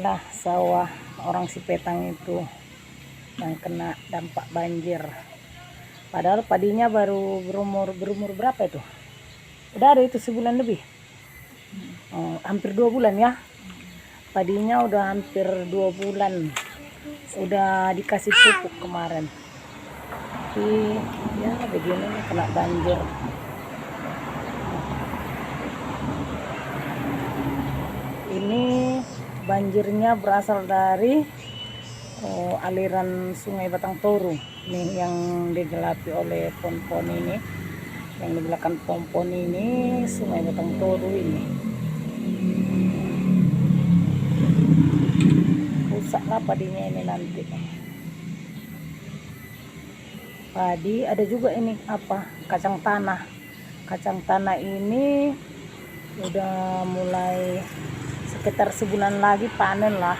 Inilah sawah orang Sipetang itu yang kena dampak banjir. Padahal padinya baru berumur berapa itu? Udah ada itu sebulan lebih. Hampir 2 bulan ya. Padinya udah hampir 2 bulan. Udah dikasih pupuk kemarin. Tapi ya begini nih, kena banjir. Ini banjirnya berasal dari aliran Sungai Batang Toru nih, yang digelapi oleh pohon-pohon ini. Yang di belakang pohon ini Sungai Batang Toru ini. Rusaklah padinya ini nanti. Padi ada juga ini kacang tanah. Kacang tanah ini udah mulai sekitar sebulan lagi panen lah.